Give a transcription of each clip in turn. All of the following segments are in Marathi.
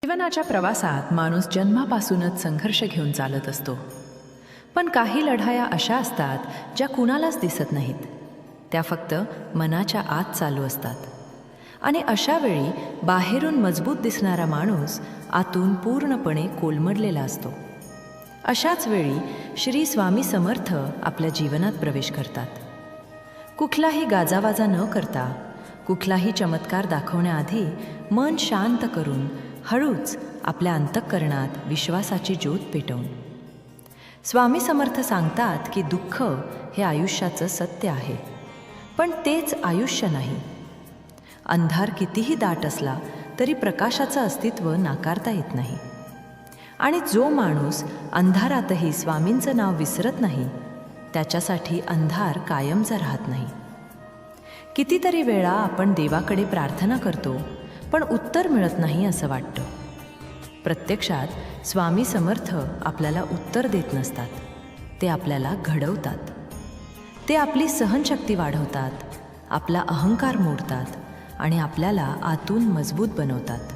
जीवनाच्या प्रवासात माणूस जन्मापासूनच संघर्ष घेऊन चालत असतो. पण काही लढाया अशा असतात ज्या कुणालाच दिसत नाहीत. त्या फक्त मनाच्या आत चालू असतात. आणि अशा वेळी बाहेरून मजबूत दिसणारा माणूस आतून पूर्णपणे कोलमडलेला असतो. अशाच वेळी श्री स्वामी समर्थ आपल्या जीवनात प्रवेश करतात. कुठलाही गाजावाजा न करता, कुठलाही चमत्कार दाखवण्याआधी मन शांत करून हळूच आपल्या अंतःकरणात विश्वासाची ज्योत पेटवून. स्वामी समर्थ सांगतात की दुःख हे आयुष्याचं सत्य आहे, पण तेच आयुष्य नाही. अंधार कितीही दाट असला तरी प्रकाशाचं अस्तित्व नाकारता येत नाही. आणि जो माणूस अंधारातही स्वामींचं नाव विसरत नाही, त्याच्यासाठी अंधार कायमचा राहत नाही. कितीतरी वेळा आपण देवाकडे प्रार्थना करतो, पण उत्तर मिळत नाही असं वाटतं. प्रत्यक्षात स्वामी समर्थ आपल्याला उत्तर देत नसतात, ते आपल्याला घडवतात. ते आपली सहनशक्ती वाढवतात, आपला अहंकार मोडतात आणि आपल्याला आतून मजबूत बनवतात.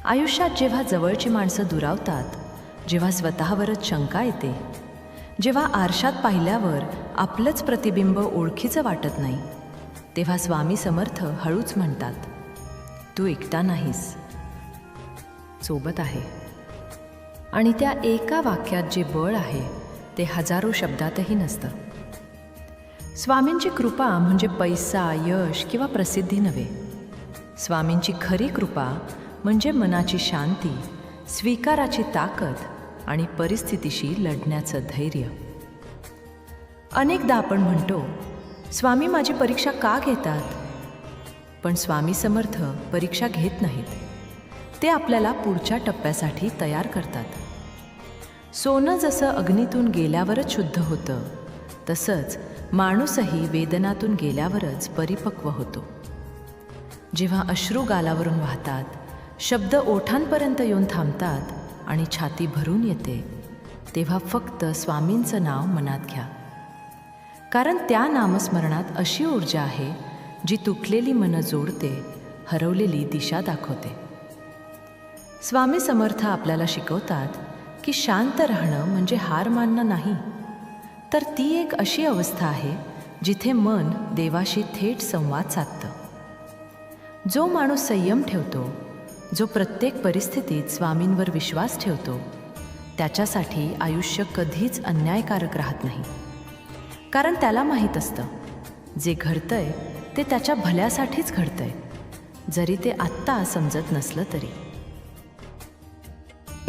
आयुष्यात जेव्हा जवळची माणसं दुरावतात, जेव्हा स्वतःवरच शंका येते, जेव्हा आरशात पाहिल्यावर आपलंच प्रतिबिंब ओळखीचं वाटत नाही, तेव्हा स्वामी समर्थ हळूच म्हणतात, तू एकटा नाहीस, सोबत आहे. आणि त्या एका वाक्यात जे बळ आहे ते हजारो शब्दातही नसतं. स्वामींची कृपा म्हणजे पैसा, यश किंवा प्रसिद्धी नव्हे. स्वामींची खरी कृपा म्हणजे मनाची शांती, स्वीकाराची ताकद आणि परिस्थितीशी लढण्याचं धैर्य. अनेकदा आपण म्हणतो, स्वामी माझी परीक्षा का घेतात? पण स्वामी समर्थ परीक्षा घेत नाहीत. ते आपल्याला पुढच्या टप्प्यासाठी तयार करतात. सोनं जसं अग्नीतून गेल्यावरच शुद्ध होतं, तसंच माणूसही वेदनातून गेल्यावरच परिपक्व होतो. जेव्हा अश्रू गालावरून वाहतात, शब्द ओठांपर्यंत येऊन थांबतात आणि छाती भरून येते, तेव्हा फक्त स्वामींचं नाव मनात घ्या. कारण त्या नामस्मरणात अशी ऊर्जा आहे जी तुटलेली मनं जोडते, हरवलेली दिशा दाखवते. स्वामी समर्थ आपल्याला शिकवतात की शांत राहणं म्हणजे हार मानणं नाही, तर ती एक अशी अवस्था आहे जिथे मन देवाशी थेट संवाद साधतं. जो माणूस संयम ठेवतो, जो प्रत्येक परिस्थितीत स्वामींवर विश्वास ठेवतो, त्याच्यासाठी आयुष्य कधीच अन्यायकारक राहत नाही. कारण त्याला माहीत असतं, जे घडतंय ते त्याच्या भल्यासाठीच घडतंय, जरी ते आत्ता समजत नसलं तरी.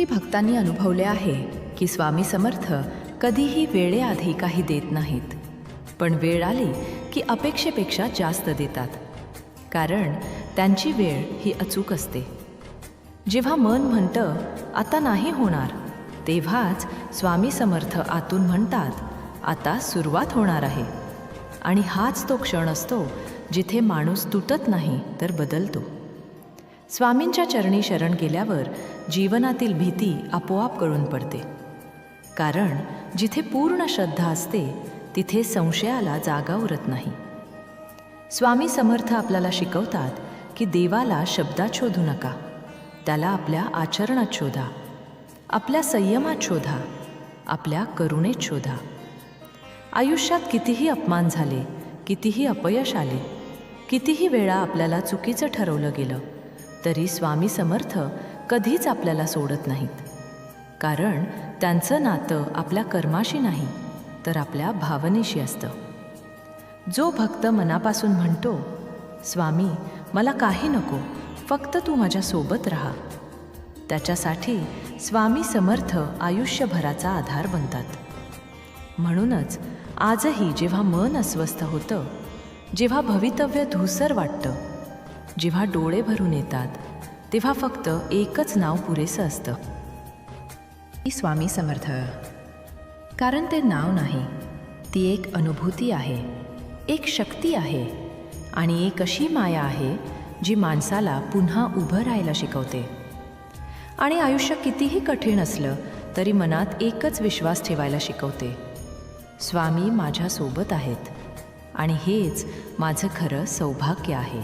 भक्तांनी अनुभवले आहे की स्वामी समर्थ कधीही वेळेआधी काही देत नाहीत, पण वेळ आली की अपेक्षेपेक्षा जास्त देतात. कारण त्यांची वेळ ही अचूक असते. जेव्हा मन म्हणतं आता नाही होणार, तेव्हाच स्वामी समर्थ आतून म्हणतात आता सुरुवात होणार आहे. आणि हाच तो क्षण असतो जिथे माणूस तुटत नाही तर बदलतो. स्वामींच्या चरणी शरण गेल्यावर जीवनातील भीती आपोआप गळून पडते. कारण जिथे पूर्ण श्रद्धा असते तिथे संशयाला जागा उरत नाही. स्वामी समर्थ आपल्याला शिकवतात की देवाला शब्दात शोधू नका, त्याला आपल्या आचरणात शोधा, आपल्या संयमात शोधा, आपल्या करुणेत शोधा. आयुष्यात कितीही अपमान झाले, कितीही अपयश आले, कितीही वेळा आपल्याला चुकीचं ठरवलं गेलं, तरी स्वामी समर्थ कधीच आपल्याला सोडत नाहीत. कारण त्यांचं नातं आपल्या कर्माशी नाही, तर आपल्या भावनेशी असतं. जो भक्त मनापासून म्हणतो, स्वामी मला काही नको, फक्त तू माझ्यासोबत राहा, त्याच्यासाठी स्वामी समर्थ आयुष्यभराचा आधार बनतात. म्हणूनच आजही जेव्हा मन अस्वस्थ होतं, जेव्हा भवितव्य धूसर वाटतं, जेव्हा डोळे भरून येतात, तेव्हा फक्त एकच नाव पुरेसं असतं, स्वामी समर्थ. कारण ते नाव नाही, ती एक अनुभूती आहे, एक शक्ती आहे आणि एक अशी माया आहे जी माणसाला पुन्हा उभं राहायला शिकवते. आणि आयुष्य कितीही कठीण असलं तरी मनात एकच विश्वास ठेवायला शिकवते, स्वामी माझ्यासोबत आहेत आणि हेच माझं खरं सौभाग्य आहे.